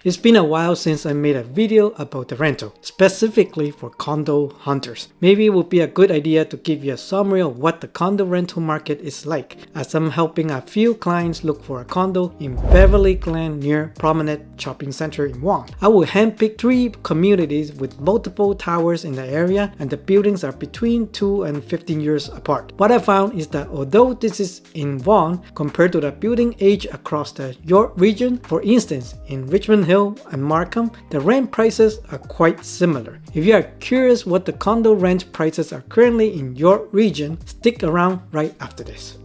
It's been a while since I made a video about the rental, specifically for condo hunters. Maybe it would be a good idea to give you a summary of what the condo rental market is like, as I'm helping a few clients look for a condo in Beverly Glen near Promenade Shopping Centre in Vaughan. I will handpick 3 communities with multiple towers in the area, and the buildings are between 2 and 15 years apart. What I found is that although this is in Vaughan, compared to the building age across the York region, for instance in Richmond Hill and Markham, the rent prices are quite similar. If you are curious what the condo rent prices are currently in your region, stick around right after this.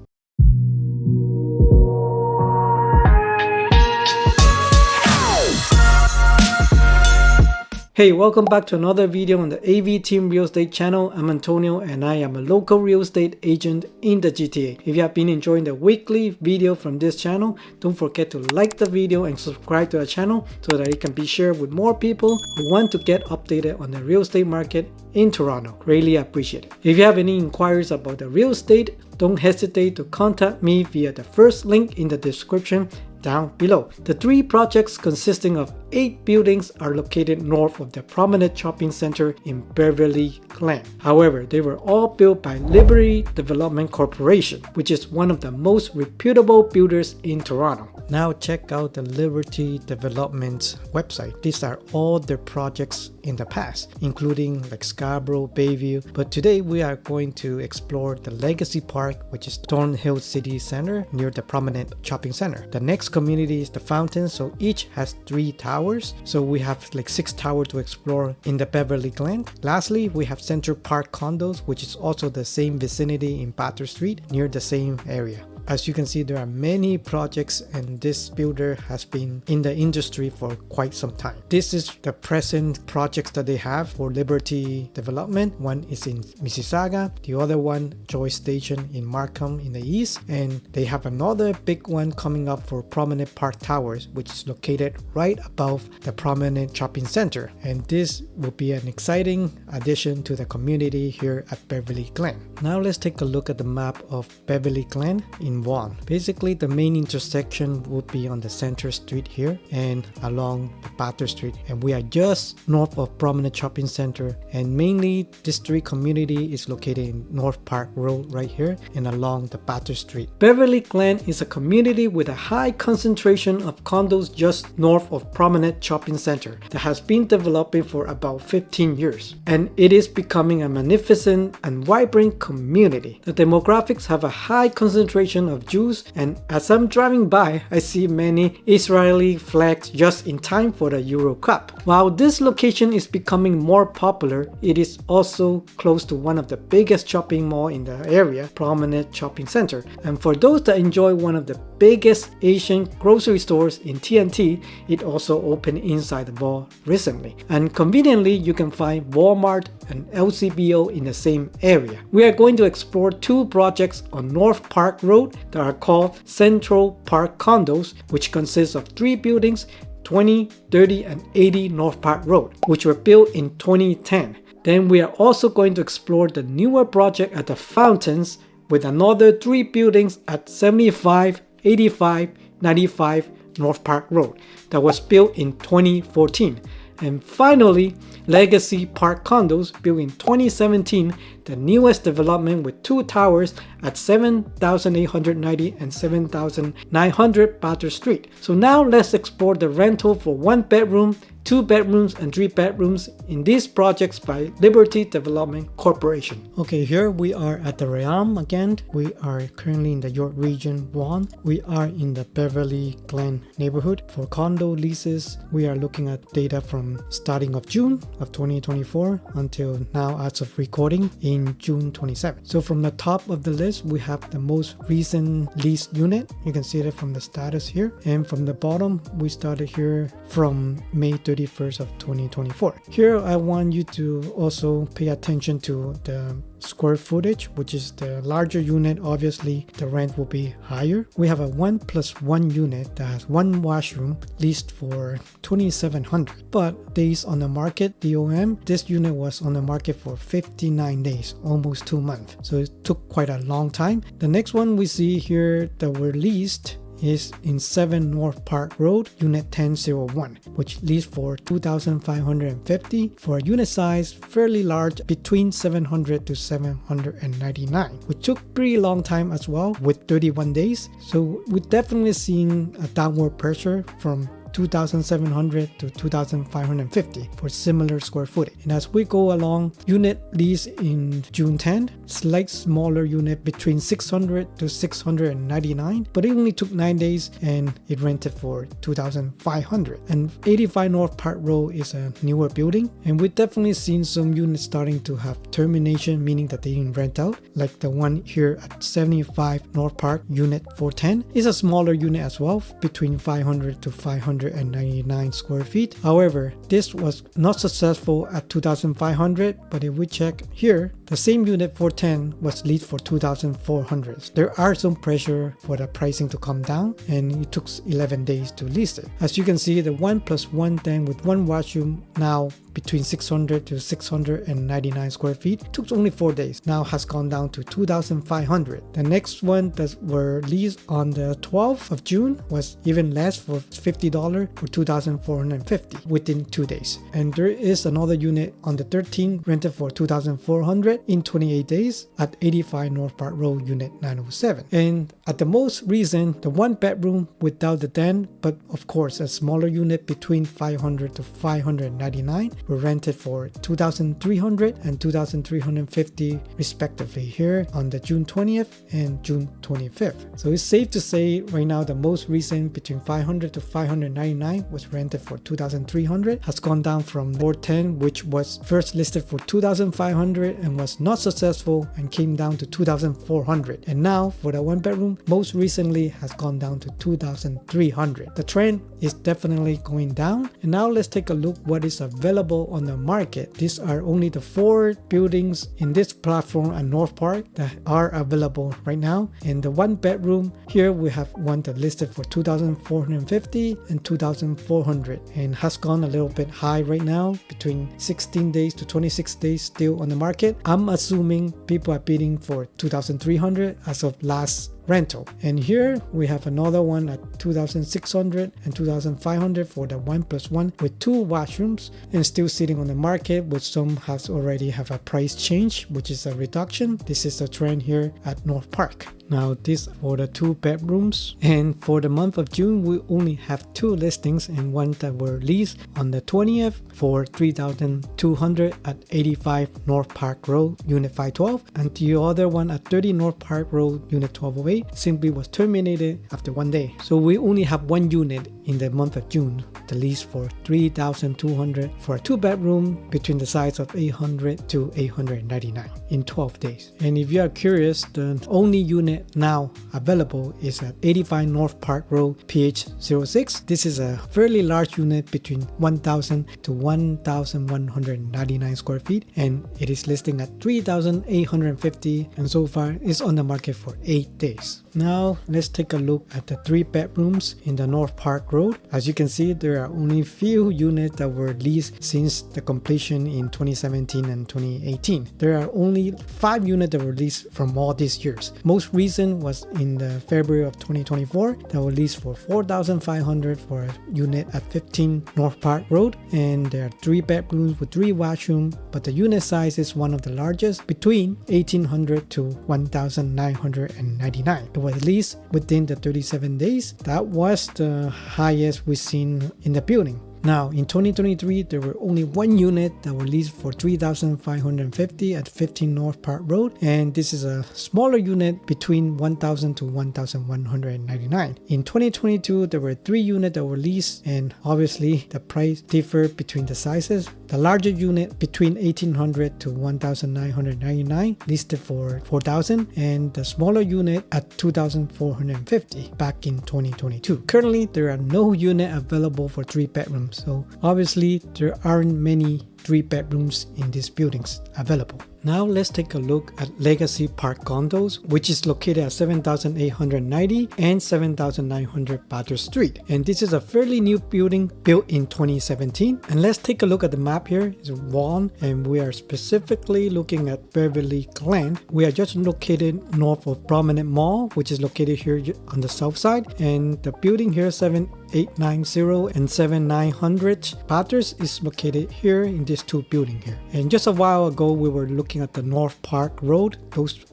Hey, welcome back to another video on the AV Team Real Estate channel. I'm Antonio and I am a local real estate agent in the GTA. If you have been enjoying the weekly video from this channel, don't forget to like the video and subscribe to the channel so that it can be shared with more people who want to get updated on the real estate market in Toronto. Greatly appreciate it. If you have any inquiries about the real estate, don't hesitate to contact me via the first link in the description down below. The 3 projects consisting of 8 buildings are located north of the Promenade Shopping Centre in Beverly Glen. However, they were all built by Liberty Development Corporation, which is one of the most reputable builders in Toronto. Now check out the Liberty Development's website. These are all their projects in the past, including like Scarborough, Bayview, but today we are going to explore the Legacy Park, which is Thornhill City Centre near the Promenade Shopping Centre. The next community is the Fountain, so each has 3 towers, so we have like 6 towers to explore in the Beverly Glen. Lastly, we have Central Park Condos, which is also the same vicinity in Batter Street near the same area. As you can see, there are many projects and this builder has been in the industry for quite some time. This is the present projects that they have for Liberty Development. One is in Mississauga, the other one Joy Station in Markham in the east, and they have another big one coming up for Promenade Park Towers, which is located right above the Promenade Shopping Centre. And this will be an exciting addition to the community here at Beverly Glen. Now let's take a look at the map of Beverly Glen in Vaughan. Basically, the main intersection would be on the center street here and along the Batter Street, and we are just north of Promenade Shopping Centre, and mainly this 3 community is located in North Park Road right here and along the Batter Street. Beverly Glen is a community with a high concentration of condos just north of Promenade Shopping Centre that has been developing for about 15 years, and it is becoming a magnificent and vibrant community. The demographics have a high concentration of Jews, and as I'm driving by, I see many Israeli flags just in time for the Euro Cup. While this location is becoming more popular, it is also close to one of the biggest shopping malls in the area, Promenade Shopping Centre. And for those that enjoy one of the biggest Asian grocery stores in TNT, it also opened inside the mall recently. And conveniently, you can find Walmart and LCBO in the same area. We are going to explore 2 projects on North Park Road that are called Central Park Condos, which consists of 3 buildings, 20, 30, and 80 North Park Road, which were built in 2010. Then we are also going to explore the newer project at the Fountains with another 3 buildings at 75, 85, 95 North Park Road that was built in 2014. And finally, Legacy Park Condos, built in 2017, the newest development with 2 towers at 7,890 and 7,900 Batter Street. So now let's explore the rental for 1 bedroom, 2 bedrooms and 3 bedrooms in these projects by Liberty Development Corporation. Okay, here we are at the Realm again. We are currently in the York region, Vaughan. We are in the Beverly Glen neighborhood. For condo leases, we are looking at data from starting of June of 2024 until now as of recording in June 27. So from the top of the list, we have the most recent leased unit. You can see that from the status here. And from the bottom, we started here from May 31st of 2024. Here, I want you to also pay attention to the square footage, which is the larger unit. Obviously, the rent will be higher. We have a 1+1 unit that has 1 washroom leased for $2,700, but days on the market, DOM, this unit was on the market for 59 days, almost 2 months. So it took quite a long time. The next one we see here that were leased is in 7 North Park Road, Unit 1001, which leads for $2,550 for a unit size fairly large, between 700 to 799, which took pretty long time as well with 31 days. So we're definitely seeing a downward pressure from 2,700 to 2,550 for similar square footage. And as we go along, unit lease in June 10, slight smaller unit between 600 to 699, but it only took 9 days and it rented for 2,500. And 85 North Park Road is a newer building, and we've definitely seen some units starting to have termination, meaning that they didn't rent out, like the one here at 75 North Park, Unit 410 is a smaller unit as well, between 500 to 599 square feet. However, this was not successful at 2,500, but if we check here, the same unit 410 was leased for 2,400. There are some pressure for the pricing to come down, and it took 11 days to lease it. As you can see, the 1+1 den with 1 washroom, now between 600 to 699 square feet, took only 4 days, now has gone down to 2,500. The next one that were leased on the 12th of June was even less, for $50 for 2,450 within 2 days. And there is another unit on the 13th rented for 2,400 in 28 days at 85 North Park Road, Unit 907. And at the most recent, the 1 bedroom without the den, but of course a smaller unit between 500 to 599, were rented for 2,300 and 2,350 respectively here on the June 20th and June 25th. So it's safe to say right now the most recent between 500 to 599 was rented for 2,300, has gone down from 410, which was first listed for 2,500 and was not successful, and came down to 2,400. And now for the 1 bedroom, most recently has gone down to 2,300. The trend is definitely going down. And now let's take a look what is available on the market. These are only the 4 buildings in this platform at North Park that are available right now. And the 1 bedroom here, we have one that listed for 2,450 and 2,400, and has gone a little bit high right now, between 16 days to 26 days still on the market. I'm assuming people are bidding for 2,300 as of last rental. And here we have another one at 2,600 and 2,500 for the 1+1 with 2 washrooms, and still sitting on the market, with some has already have a price change, which is a reduction. This is the trend here at North Park. Now this for the 2 bedrooms, and for the month of June we only have 2 listings, and one that were leased on the 20th for 3,200 at 85 North Park Road, Unit 512, and the other one at 30 North Park Road, Unit 1208, simply was terminated after 1 day. So we only have 1 unit in the month of June, the lease for 3,200 for a 2 bedroom between the size of 800 to 899 in 12 days. And if you are curious, the only unit now available is at 85 North Park Road, PH06. This is a fairly large unit between 1,000 to 1,199 square feet, and it is listing at 3,850, and so far is on the market for 8 days. Now let's take a look at the 3 bedrooms in the North Park Road. As you can see, there are only few units that were leased since the completion in 2017 and 2018. There are only 5 units that were leased from all these years. Most recent was in the February of 2024 that were leased for 4,500 for a unit at 15 North Park Road, and there are 3 bedrooms with 3 washrooms, but the unit size is one of the largest, between 1,800 to 1,999. It was leased within the 37 days. That was the highest we've seen in the building. Now, in 2023, there were only 1 unit that were leased for 3,550 at 15 North Park Road, and this is a smaller unit between 1,000 to 1,199. In 2022, there were 3 units that were leased, and obviously the price differed between the sizes. The larger unit between 1,800 to 1,999 listed for 4,000, and the smaller unit at 2,450 back in 2022. Currently, there are no unit available for 3 bedrooms. So obviously there aren't many 3 bedrooms in these buildings available. Now let's take a look at Legacy Park Condos, which is located at 7890 and 7900 Bathurst Street. And this is a fairly new building built in 2017. And let's take a look at the map here. It's Vaughan, and we are specifically looking at Beverly Glen. We are just located north of Promenade Mall, which is located here on the south side. And the building here, 7890 and 7900 Bathurst, is located here in these two buildings here. And just a while ago, we were looking at the North Park Road.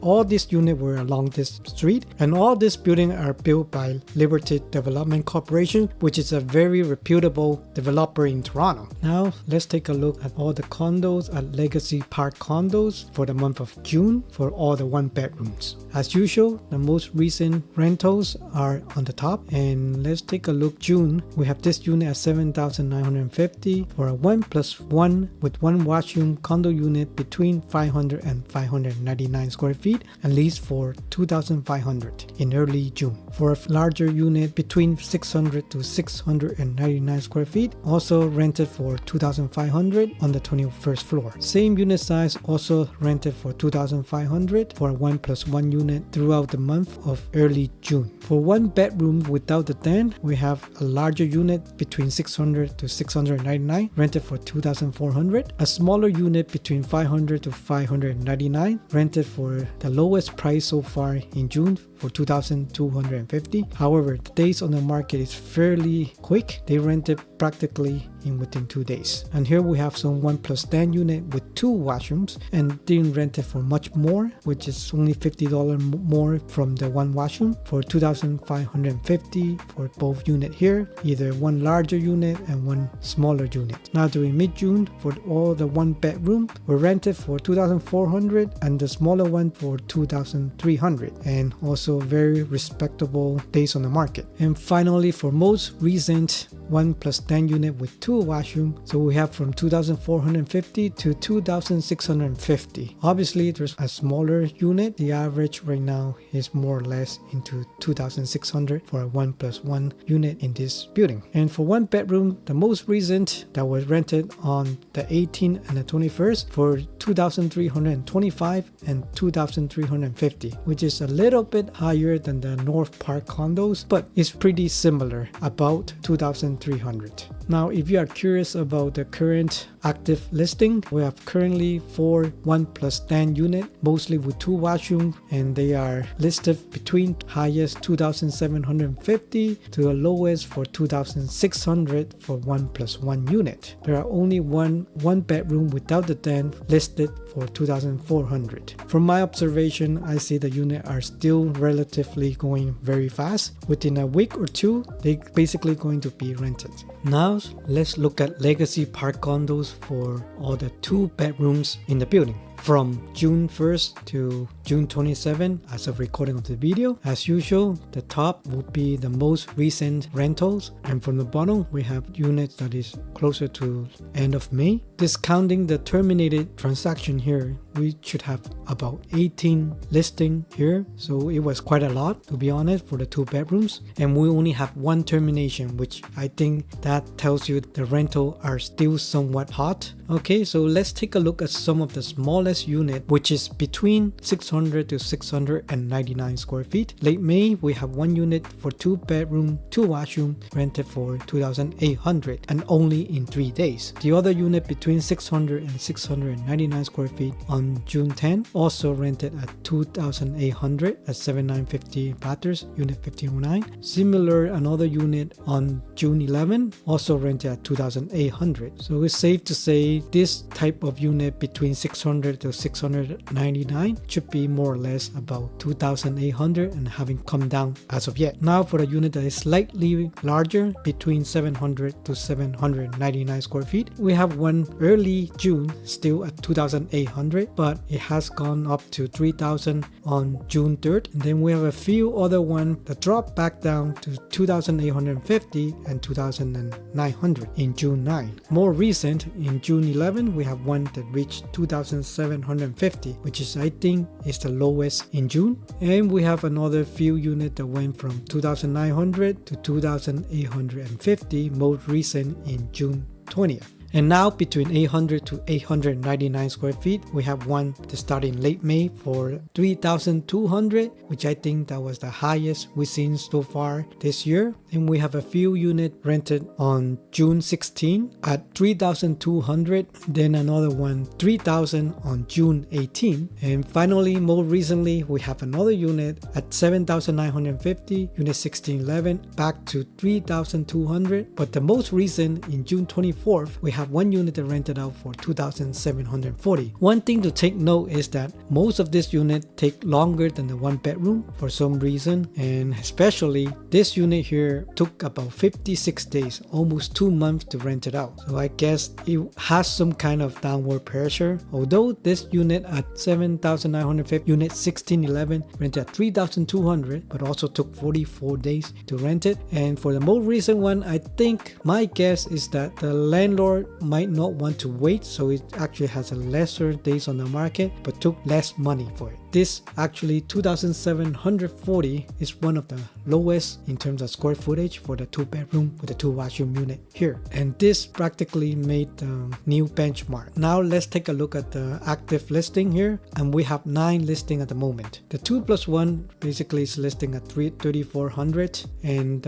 All these units were along this street, and all these buildings are built by Liberty Development Corporation, which is a very reputable developer in Toronto. Now let's take a look at all the condos at Legacy Park Condos for the month of June for all the 1 bedrooms. As usual, the most recent rentals are on the top, and let's take a look. June, we have this unit at 7,950 for a 1+1 with 1 washroom condo unit between 500 and 599 square feet, and leased for 2,500 in early June. For a larger unit between 600 to 699 square feet, also rented for 2,500 on the 21st floor. Same unit size, also rented for 2,500 for a 1+1 unit throughout the month of early June. For 1 bedroom without the den, we have a larger unit between 600 to 699 rented for 2,400. A smaller unit between 500 to 599 rented for the lowest price so far in June for 2,250. However, the days on the market is fairly quick. They rented practically within 2 days. And here we have some 1+10 unit with 2 washrooms, and didn't rent it for much more, which is only $50 more from the 1 washroom for 2,550 for both unit here, either 1 larger unit and 1 smaller unit. Now during mid-June, for all the 1 bedroom were rented for 2,400 and the smaller one for 2,300, and also very respectable days on the market. And finally, for most recent 1+10 unit with 2 washroom, so we have from 2,450 to 2,650. Obviously there's a smaller unit. The average right now is more or less into 2,600 for a 1+1 unit in this building. And for 1 bedroom, the most recent that was rented on the 18th and the 21st for 2,325 and 2,350, which is a little bit higher than the North Park condos, but it's pretty similar, about 2,300. Now, if you are curious about the current active listing, we have currently 4 1+10 unit, mostly with 2 washroom, and they are listed between highest 2,750 to the lowest for 2,600 for 1+1 unit. There are only one bedroom without the den listed for 2,400. From my observation, I see the unit are still relatively going very fast. Within a week or 2, they basically going to be rented. Now let's look at Legacy Park Condos for all the 2 bedrooms in the building. From June 1st to June 27 as of recording of the video. As usual, the top will be the most recent rentals, and from the bottom we have units that is closer to end of May. Discounting the terminated transaction here, we should have about 18 listing here, so it was quite a lot to be honest for the 2 bedrooms, and we only have 1 termination, which I think that tells you the rental are still somewhat hot. Okay, so let's take a look at some of the smallest unit, which is between 600 to 699 square feet. Late May, we have 1 unit for 2 bedroom, 2 washroom, rented for 2,800 and only in 3 days. The other unit between 600 and 699 square feet on June 10, also rented at 2,800 at 7950 Bathurst, unit 1509. Similar, another unit on June 11, also rented at 2,800. So it's safe to say this type of unit between 600 to 699 should be more or less about 2,800 and having come down as of yet. Now for the unit that is slightly larger, between 700 to 799 square feet, we have one early June still at 2,800, but it has gone up to 3,000 on June 3rd. And then we have a few other ones that drop back down to 2,850 and 2,900 in June 9. More recent, in June 11, we have one that reached 2,750, which is, I think, is the lowest in June. And we have another few units that went from 2,900 to 2,850, most recent in June 20th. And now between 800 to 899 square feet, we have one to start in late May for 3,200, which I think that was the highest we've seen so far this year. And we have a few units rented on June 16 at 3,200, then another one 3,000 on June 18. And finally, more recently, we have another unit at 7,950, unit 1611, back to 3,200. But the most recent, in June 24th, we have one unit that rented out for 2,740. One thing to take note is that most of this unit take longer than the one bedroom for some reason, and especially this unit here took about 56 days, almost 2 months to rent it out. So I guess it has some kind of downward pressure. Although this unit at 7,950, unit 1611, rented at 3,200, but also took 44 days to rent it. And for the most recent one, I think my guess is that the landlord might not want to wait, so it actually has a lesser days on the market but took less money for it. This actually 2,740 is one of the lowest in terms of square footage for the 2-bedroom with the 2-washroom unit here, and this practically made the new benchmark. Now let's take a look at the active listing here, and we have 9 listings at the moment. The 2+1 basically is listing at 3,400, and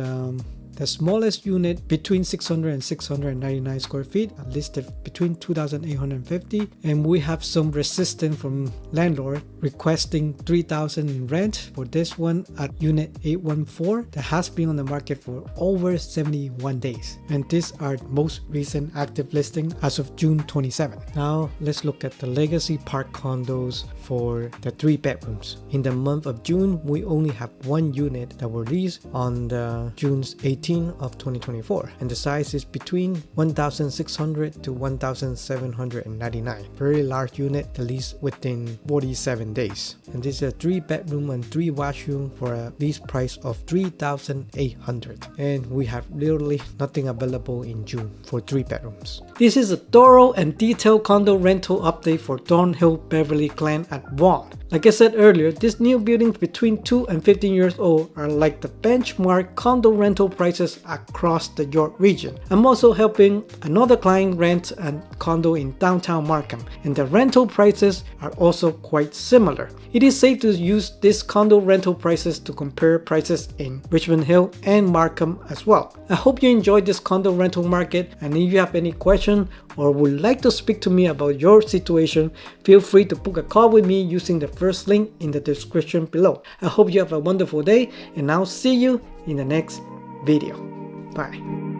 the smallest unit between 600 and 699 square feet are listed between 2,850, and we have some resistance from landlord requesting 3,000 in rent for this one at unit 814 that has been on the market for over 71 days. And these are most recent active listing as of June 27. Now let's look at the Legacy Park condos for the 3 bedrooms. In the month of June, we only have one unit that were leased on the June 18 of 2024, and the size is between 1,600 to 1,799. Very large unit, the lease within 47 days. And this is a 3-bedroom and 3-washroom for a lease price of 3,800. And we have literally nothing available in June for 3 bedrooms. This is a thorough and detailed condo rental update for Thornhill, Beverly Glen at Vaughan. Like I said earlier, these new buildings between 2 and 15 years old are like the benchmark condo rental prices across the York region. I'm also helping another client rent a condo in downtown Markham, and the rental prices are also quite similar. It is safe to use these condo rental prices to compare prices in Richmond Hill and Markham as well. I hope you enjoyed this condo rental market, and if you have any questions or would like to speak to me about your situation, feel free to book a call with me using the first link in the description below. I hope you have a wonderful day, and I'll see you in the next video. Bye.